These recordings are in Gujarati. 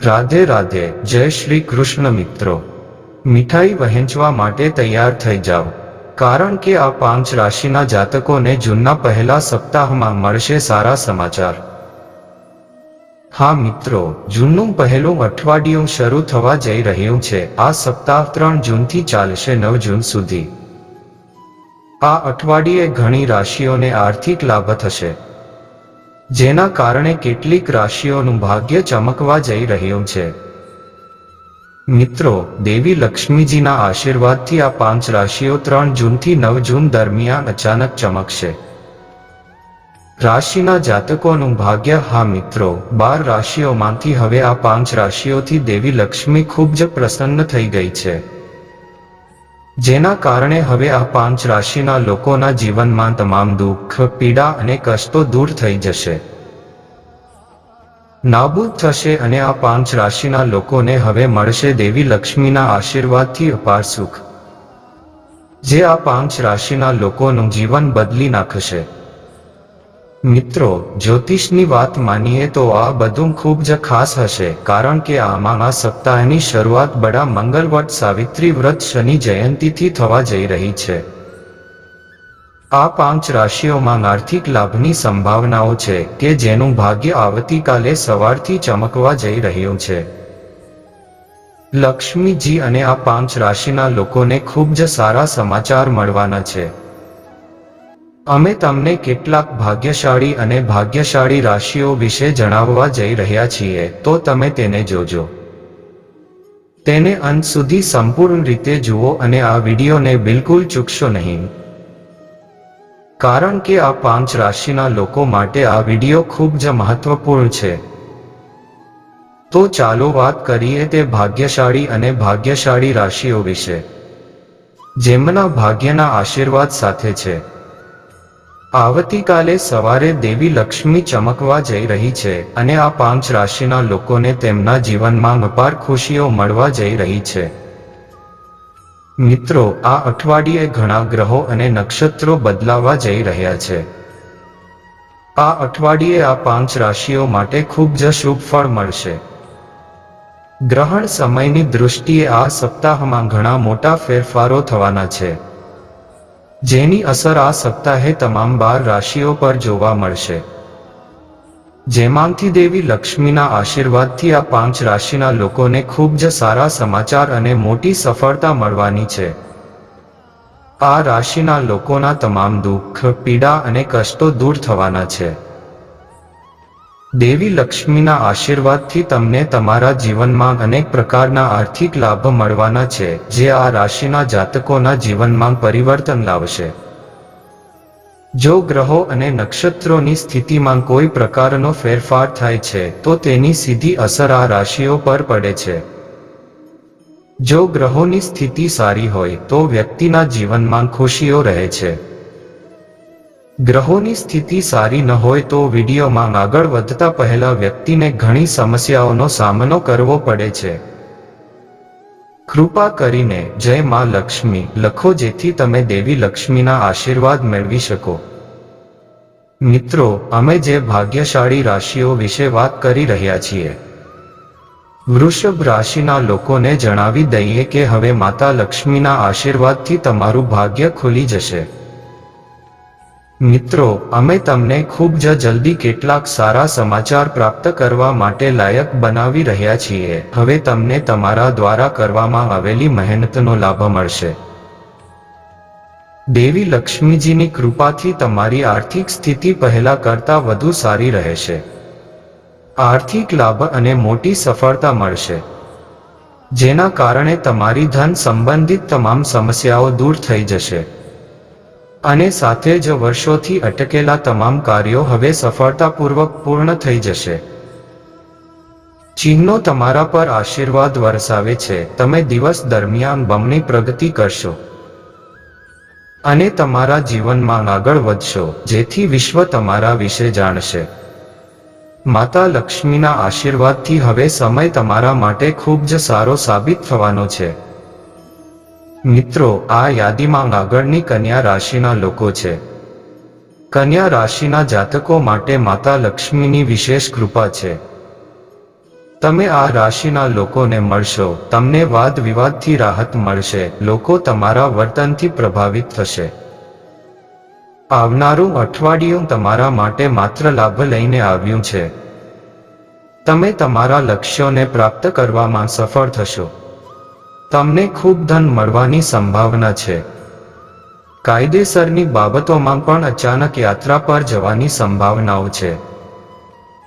રાધે રાધે, જય શ્રી કૃષ્ણ મિત્રો. મીઠાઈ વહેંચવા માટે તૈયાર થઈ જાઓ, કારણ કે આ 5 રાશિના જાતકોને જૂનના પહેલા સપ્તાહમાં મળશે સારા સમાચાર. હા મિત્રો, જૂનનું પહેલું અઠવાડિયું શરૂ થવા જઈ રહ્યું છે. આ સપ્તાહ 3 જૂનથી ચાલશે 9 જૂન સુધી. આ અઠવાડિયે ઘણી રાશિઓને આર્થિક લાભ થશે, જેના કારણે કેટલીક રાશિઓનું ભાગ્ય ચમકવા જઈ રહ્યું છે. મિત્રો, દેવી લક્ષ્મીજીના આશીર્વાદથી આ 5 રાશિઓ 3 જૂનથી 9 જૂન દરમિયાન અચાનક ચમકશે. રાશિના જાતકોનું ભાગ્ય. હા મિત્રો, 12 રાશિઓમાંથી હવે આ 5 રાશિઓથી દેવી લક્ષ્મી ખૂબ જ પ્રસન્ન થઈ ગઈ છે, જેના કારણે હવે આ 5 રાશિના લોકોના જીવનમાં તમામ દુઃખ, પીડા અને કષ્ટો દૂર થઈ જશે, નાબૂદ થશે અને આ 5 રાશિના લોકોને હવે મળશે દેવી લક્ષ્મીના આશીર્વાદથી અપાર સુખ, જે આ 5 રાશિના લોકોનું જીવન બદલી નાખશે. મિત્રો, જ્યોતિષની વાત માનીએ તો આ બધું ખૂબ જ ખાસ હશે, કારણ કે આમાં આ સપ્તાહની શરૂઆત બડા મંગલવટ સાવિત્રી વ્રત શનિ જયંતીથી થવા જઈ રહી છે. આ 5 રાશિઓમાં આર્થિક લાભની સંભાવનાઓ છે કે જેનું ભાગ્ય આવતીકાલે સવારથી ચમકવા જઈ રહ્યું છે. લક્ષ્મીજી અને આ 5 રાશિના લોકોને ખૂબ જ સારા સમાચાર મળવાના છે. અમે તમને કેટલાક ભાગ્યશાળી અને ભાગ્યશાળી રાશિઓ વિશે જણાવવા જઈ રહ્યા છીએ, તો તમે તેને જોજો. તેને અંત સુધી સંપૂર્ણ રીતે જુઓ અને આ વિડીયોને બિલકુલ ચૂકશો નહીં, કારણ કે આ 5 રાશિના લોકો માટે આ વિડીયો ખૂબ જ મહત્વપૂર્ણ છે. તો ચાલો વાત કરીએ તે ભાગ્યશાળી અને ભાગ્યશાળી રાશિઓ વિશે, જેમના ભાગ્યના આશીર્વાદ સાથે છે. આવતીકાલે સવારે દેવી લક્ષ્મી ચમકવા જઈ રહી છે અને આ 5 રાશિના લોકોને તેમના જીવનમાં અપાર ખુશીઓ મળવા જઈ રહી છે. મિત્રો, આ અઠવાડિયે ઘણા ગ્રહો અને નક્ષત્રો બદલાવા જઈ રહ્યા છે. આ અઠવાડિયે આ 5 રાશિઓ માટે ખૂબ જ શુભ ફળ મળશે. ગ્રહણ સમયની દૃષ્ટિએ આ સપ્તાહમાં ઘણા મોટા ફેરફારો થવાના છે, જેની અસર આ સપ્તાહે તમામ 12 રાશિઓ પર જોવા મળશે. જેમાંથી દેવી લક્ષ્મીના આશીર્વાદથી આ 5 રાશિના લોકોને ખૂબ જ સારા સમાચાર અને મોટી સફળતા મળવાની છે. આ રાશિના લોકોના તમામ દુઃખ, પીડા અને કષ્ટો દૂર થવાના છે. દેવી લક્ષ્મીના આશીર્વાદથી તમને તમારા જીવનમાં અનેક પ્રકારના આર્થિક લાભ મળવાના છે, જે આ રાશિના જાતકોના જીવનમાં પરિવર્તન લાવશે. જો ગ્રહો અને નક્ષત્રોની સ્થિતિમાં કોઈ પ્રકારનો ફેરફાર થાય છે તો તેની સીધી અસર આ રાશિઓ પર પડે છે. જો ગ્રહોની સ્થિતિ સારી હોય તો વ્યક્તિના જીવનમાં ખુશીઓ રહે છે. ગ્રહોની સ્થિતિ સારી ન હોય તો વિડીયોમાં આગળ વધતા પહેલા વ્યક્તિને ઘણી સમસ્યાઓનો સામનો કરવો પડે છે. કૃપા કરીને જય માં લક્ષ્મી લખો, જેથી તમે દેવી લક્ષ્મીના આશીર્વાદ મેળવી શકો. મિત્રો, અમે જે ભાગ્યશાળી રાશિઓ વિશે વાત કરી રહ્યા છીએ, વૃષભ રાશિના લોકોને જણાવી દઈએ કે હવે માતા લક્ષ્મીના આશીર્વાદથી તમારું ભાગ્ય ખુલી જશે. મિત્રો, અમે તમને ખૂબ જ જલ્દી કેટલાક સારા સમાચાર પ્રાપ્ત કરવા માટે લાયક બનાવી રહ્યા છીએ. હવે તમને તમારા દ્વારા કરવામાં આવેલી મહેનતનો લાભ મળશે. દેવી લક્ષ્મીજીની કૃપાથી તમારી આર્થિક સ્થિતિ પહેલા કરતાં વધુ સારી રહેશે. આર્થિક લાભ અને મોટી સફળતા મળશે, જેના કારણે તમારી ધન સંબંધિત તમામ સમસ્યાઓ દૂર થઈ જશે અને સાથે જ વર્ષોથી અટકેલા તમામ કાર્યો હવે સફળતાપૂર્વક પૂર્ણ થઈ જશે. ચિહ્નો તમારા પર આશીર્વાદ વરસાવે છે. તમે દિવસ દરમિયાન બમણી પ્રગતિ કરશો અને તમારા જીવનમાં આગળ વધશો, જેથી વિશ્વ તમારા વિશે જાણશે. માતા લક્ષ્મીના આશીર્વાદથી હવે સમય તમારા માટે ખૂબ જ સારો સાબિત થવાનો છે. મિત્રો, આ યાદીમાં આગળની કન્યા રાશિના લોકો છે. કન્યા રાશિના જાતકો માટે માતા લક્ષ્મીની વિશેષ કૃપા છે. તમે આ રાશિના લોકોને મળશો, તમને વાદ વિવાદથી રાહત મળશે, લોકો તમારા વર્તનથી પ્રભાવિત થશે. આવનારું અઠવાડિયું તમારા માટે માત્ર લાભ લઈને આવ્યું છે. તમે તમારા લક્ષ્યોને પ્રાપ્ત કરવામાં સફળ થશો. તમને ખૂબ ધન મળવાની સંભાવના છે. કાયદેસરની બાબતોમાં પણ અચાનક યાત્રા પર જવાની સંભાવનાઓ છે.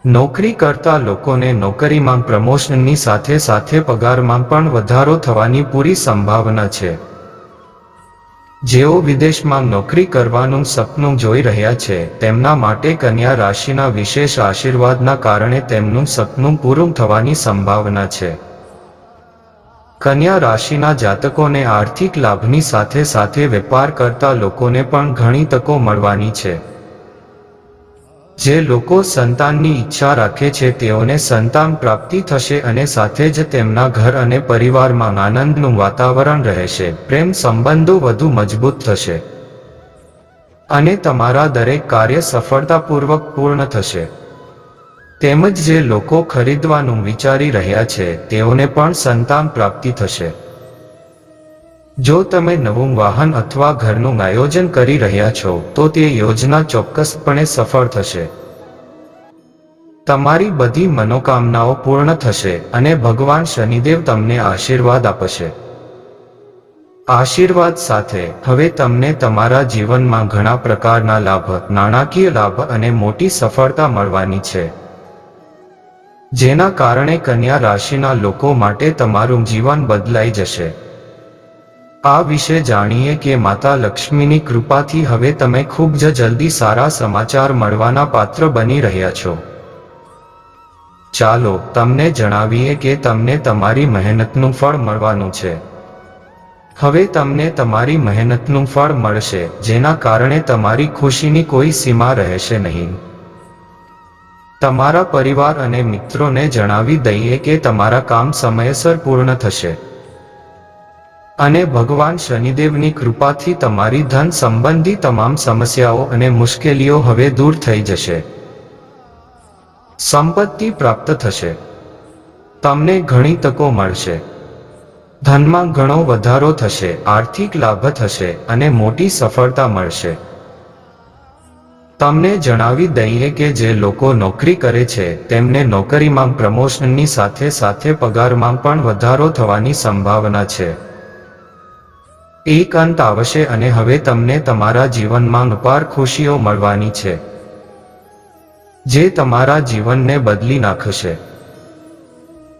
નોકરી કરતા લોકોને નોકરીમાં પ્રમોશનની સાથે સાથે પગારમાં પણ વધારો થવાની પૂરી સંભાવના છે. જેઓ વિદેશમાં નોકરી કરવાનું સપનું જોઈ રહ્યા છે, તેમના માટે કન્યા રાશિના વિશેષ આશીર્વાદના કારણે તેમનું સપનું પૂરું થવાની સંભાવના છે. કન્યા રાશિના જાતકોને આર્થિક લાભની સાથે સાથે વેપાર કરતા લોકોને પણ ઘણી તકો મળવાની છે. જે લોકો સંતાનની ઈચ્છા રાખે છે તેઓને સંતાન પ્રાપ્તિ થશે અને સાથે જ તેમના ઘર અને પરિવારમાં આનંદનું વાતાવરણ રહેશે. પ્રેમ સંબંધો વધુ મજબૂત થશે અને તમારા દરેક કાર્ય સફળતાપૂર્વક પૂર્ણ થશે. તેમજ જે લોકો ખરીદવાનું વિચારી રહ્યા છે તેઓને પણ સંતાન પ્રાપ્તિ થશે. જો તમે નવું વાહન અથવા ઘરનું આયોજન કરી રહ્યા છો તો તે યોજના ચોક્કસપણે સફળ થશે. તમારી બધી મનોકામનાઓ પૂર્ણ થશે અને ભગવાન શનિદેવ તમને આશીર્વાદ આપશે. આશીર્વાદ સાથે હવે તમને તમારા જીવનમાં ઘણા પ્રકારના લાભ, નાણાકીય લાભ અને મોટી સફળતા મળવાની છે. જેના કારણે કન્યા રાશિના લોકો માટે તમારું જીવન બદલાઈ જશે. આ વિશે જાણીએ કે માતા લક્ષ્મીની કૃપાથી હવે તમે ખૂબ જ જલ્દી સારા સમાચાર મળવાના પાત્ર બની રહ્યા છો. ચાલો તમને જણાવીએ કે તમને તમારી મહેનતનું ફળ મળવાનું છે. હવે તમને તમારી મહેનતનું ફળ મળશે, જેના કારણે તમારી ખુશીની કોઈ સીમા રહેશે નહીં. તમારા પરિવાર અને મિત્રોને જણાવી દઈએ કે તમારા કામ સમયસર પૂર્ણ થશે અને ભગવાન શનિદેવની કૃપાથી તમારી ધન સંબંધી તમામ સમસ્યાઓ અને મુશ્કેલીઓ હવે દૂર થઈ જશે. સંપત્તિ પ્રાપ્ત થશે. તમને ઘણી તકો મળશે. ધનમાં ઘણો વધારો થશે, આર્થિક લાભ થશે અને મોટી સફળતા મળશે. તમને જણાવી દઈએ કે જે લોકો નોકરી કરે છે તેમને નોકરીમાં પ્રમોશનની સાથે સાથે પગારમાં પણ વધારો થવાની સંભાવના છે. એક અંત આવશે અને હવે તમને તમારા જીવનમાં અપાર ખુશીઓ મળવાની છે, જે તમારા જીવનને બદલી નાખશે.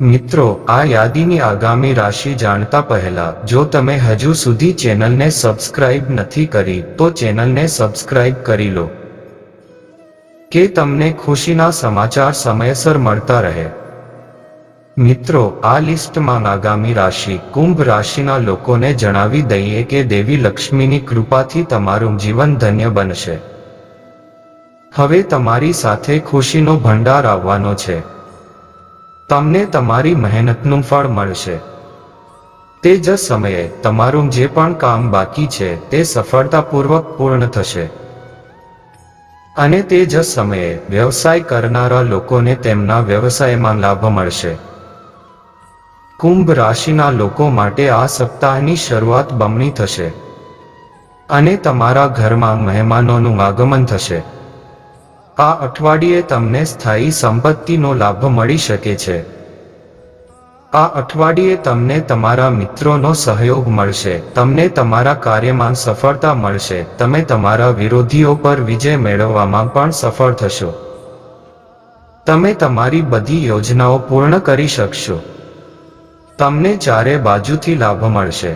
મિત્રો, આ યાદીની આગામી રાશિ જાણતા પહેલા જો તમે હજુ સુધી ચેનલને સબસ્ક્રાઇબ નથી કરી તો ચેનલને સબસ્ક્રાઇબ કરી લો કે તમને ખુશીના સમાચાર સમયસર મળતા રહે. મિત્રો, આ લિસ્ટમાં આગામી રાશિ કુંભ રાશિના લોકોને જણાવી દઈએ કે દેવી લક્ષ્મીની કૃપાથી તમારું જીવન ધન્ય બનશે. હવે તમારી સાથે ખુશીનો ભંડાર આવવાનો છે. તમને તમારી મહેનતનું ફળ મળશે. તે જ સમયે તમારું જે પણ કામ બાકી છે તે સફળતાપૂર્વક પૂર્ણ થશે અને તે જ સમયે વ્યવસાય કરનારા લોકોને તેમના વ્યવસાયમાં લાભ મળશે. કુંભ રાશિના લોકો માટે આ સપ્તાહની શરૂઆત બમણી થશે અને તમારા ઘરમાં મહેમાનોનું આગમન થશે. આ અઠવાડિયે તમને સ્થાયી સંપત્તિનો લાભ મળી શકે છે. આ અઠવાડિયે તમને તમારા મિત્રોનો સહયોગ મળશે. તમને તમારા કાર્યમાં સફળતા મળશે. તમે તમારા વિરોધીઓ પર વિજય મેળવવામાં પણ સફળ થશો. તમે તમારી બધી યોજનાઓ પૂર્ણ કરી શકશો. તમને ચારે બાજુથી લાભ મળશે.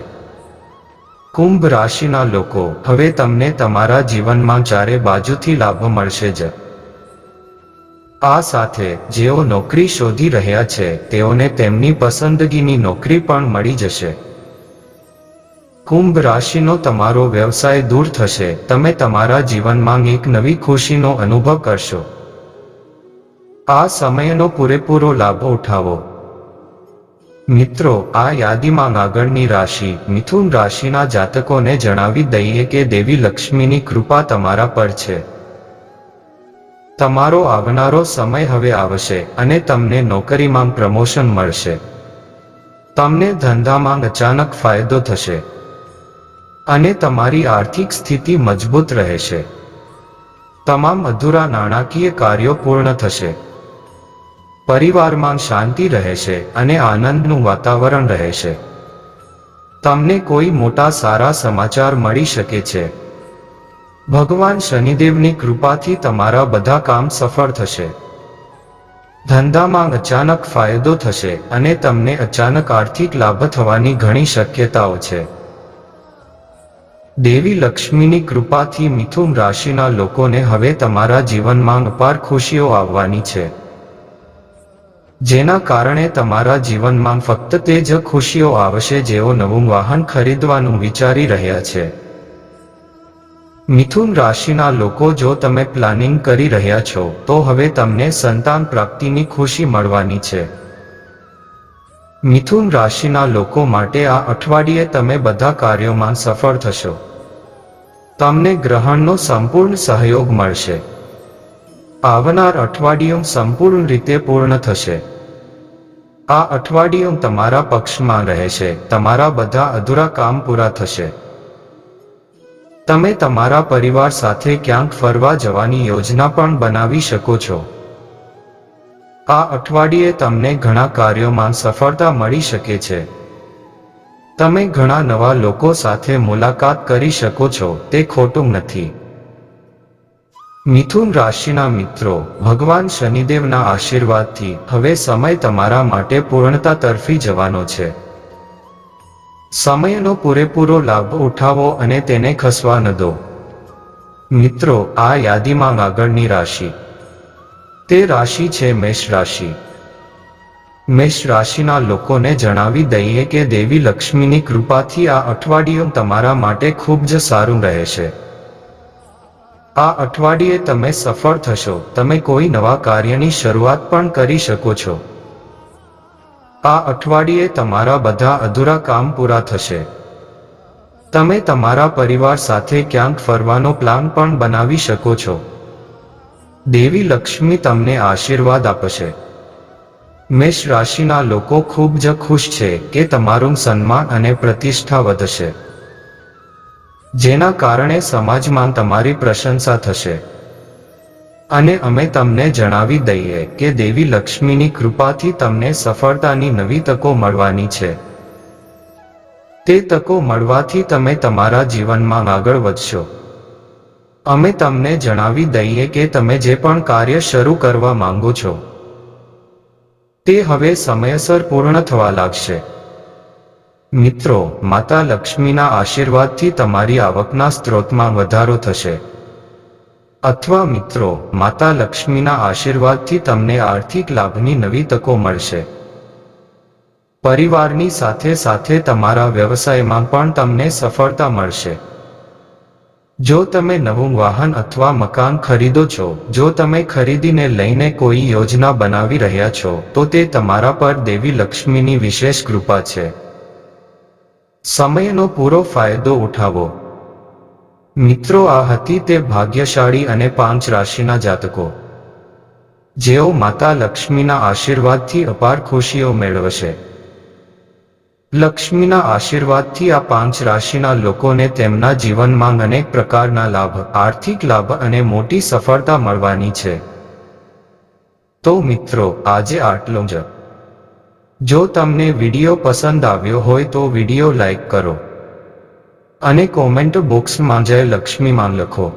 કુંભ રાશિના લોકો, હવે તમને તમારા જીવનમાં ચારે બાજુથી લાભ મળશે જ. આ સાથે જેઓ નોકરી શોધી રહ્યા છે તેઓને તેમની પસંદગીની નોકરી પણ મળી જશે. કુંભ રાશિનો તમારો વ્યવસાય દૂર થશે. તમે તમારા જીવનમાં એક નવી ખુશીનો અનુભવ કરશો. આ સમયનો પૂરેપૂરો લાભ ઉઠાવો. મિત્રો, આ યાદીમાં આગળની રાશિ મિથુન રાશિના જાતકોને જણાવી દઈએ કે દેવી લક્ષ્મીની કૃપા તમારા પર છે. તમારો આવનારો સમય હવે આવશે અને તમને નોકરીમાં પ્રમોશન મળશે. તમને ધંધામાં અચાનક ફાયદો થશે અને તમારી આર્થિક સ્થિતિ મજબૂત રહેશે. તમામ અધૂરા નાણાકીય કાર્યો પૂર્ણ થશે. પરિવારમાં શાંતિ રહેશે અને આનંદનું વાતાવરણ રહેશે. તમને કોઈ મોટા સારા સમાચાર મળી શકે છે. ભગવાન શનિદેવની કૃપાથી તમારા બધા કામ સફળ થશે. ધંધામાં અચાનક ફાયદો થશે અને તમને અચાનક આર્થિક લાભ થવાની ઘણી શક્યતાઓ છે. દેવી લક્ષ્મીની કૃપાથી મિથુન રાશિના લોકોને હવે તમારા જીવનમાં અપાર ખુશીઓ આવવાની છે, જેના કારણે તમારા જીવનમાં ફક્ત તે જ ખુશીઓ આવશે જેઓ નવું વાહન ખરીદવાનું વિચારી રહ્યા છે. મિથુન રાશિના લોકો, જો તમે પ્લાનિંગ કરી રહ્યા છો તો હવે તમને સંતાન પ્રાપ્તિની ખુશી મળવાની છે. મિથુન રાશિના લોકો માટે આ અઠવાડિયે તમે બધા કાર્યોમાં સફળ થશો. તમને ગ્રહણનો સંપૂર્ણ સહયોગ મળશે. આવનાર અઠવાડિયું સંપૂર્ણ રીતે પૂર્ણ થશે. આ અઠવાડિયું તમારા પક્ષમાં રહેશે. તમારા બધા અધૂરા કામ પૂરા થશે. તમે તમારા પરિવાર સાથે ક્યાંક ફરવા જવાની યોજના પણ બનાવી શકો છો. આ અઠવાડિયે તમને ઘણા કાર્યોમાં સફળતા મળી શકે છે. તમે ઘણા નવા લોકો સાથે મુલાકાત કરી શકો છો, તે ખોટું નથી. મિથુન રાશિના મિત્રો, ભગવાન શનિદેવના આશીર્વાદથી હવે સમય તમારા માટે પૂર્ણતા તરફી જવાનો છે. સમયનો પૂરેપૂરો લાભ ઉઠાવો અને તેને ખસવા ન દો. મિત્રો, આ યાદીમાં આગળની રાશિ, તે રાશિ છે મેષ રાશિ. મેષ રાશિના લોકોને જણાવી દઈએ કે દેવી લક્ષ્મીની કૃપાથી આ અઠવાડિયું તમારા માટે ખૂબ જ સારું રહેશે. આ અઠવાડિયે તમે સફળ થશો. તમે કોઈ નવા કાર્યની શરૂઆત પણ કરી શકો છો. આ અઠવાડિયે તમારા બધા અધૂરા કામ પૂરા થશે. તમે તમારા પરિવાર સાથે ક્યાંક ફરવાનો પ્લાન પણ બનાવી શકો છો. દેવી લક્ષ્મી તમને આશીર્વાદ આપશે. મેષ રાશિના લોકો ખૂબ જ ખુશ છે કે તમારું સન્માન અને પ્રતિષ્ઠા વધશે, જેના કારણે સમાજમાં તમારી પ્રશંસા થશે. અને અમે તમને જણાવી દઈએ કે દેવી લક્ષ્મીની કૃપાથી તમને સફળતાની નવી તકો મળવાની છે. તે તકો મળવાથી તમે તમારા જીવનમાં આગળ વધશો. અમે તમને જણાવી દઈએ કે તમે જે પણ કાર્ય શરૂ કરવા માંગો છો તે હવે સમયસર પૂર્ણ થવા લાગશે. મિત્રો, માતા લક્ષ્મીના આશીર્વાદથી તમારી આવકના સ્ત્રોતમાં વધારો થશે. અથવા મિત્રો, માતા લક્ષ્મીના આશીર્વાદથી તમને આર્થિક લાભની નવી તકો મળશે. પરિવારની સાથે સાથે તમારા વ્યવસાયમાં પણ તમને સફળતા મળશે. જો તમે નવું વાહન અથવા મકાન ખરીદો છો, જો તમે ખરીદીને લઈને કોઈ યોજના બનાવી રહ્યા છો, તો તે તમારા પર દેવી લક્ષ્મીની વિશેષ કૃપા છે. સમયનો પૂરો ફાયદો ઉઠાવો. મિત્રો, આ હતી તે ભાગ્યશાળી અને 5 રાશિના જાતકો, જેઓ માતા લક્ષ્મીના આશીર્વાદથી અપાર ખુશીઓ મેળવશે. લક્ષ્મીના આશીર્વાદથી આ 5 રાશિના લોકોને તેમના જીવનમાં અનેક પ્રકારના લાભ, આર્થિક લાભ અને મોટી સફળતા મળવાની છે. તો મિત્રો, આજે આટલું જ. જો તમને વિડીયો પસંદ આવ્યો હોય તો વિડીયો લાઈક કરો અને કોમેન્ટ બોક્સમાં જય લક્ષ્મીમાં લખો.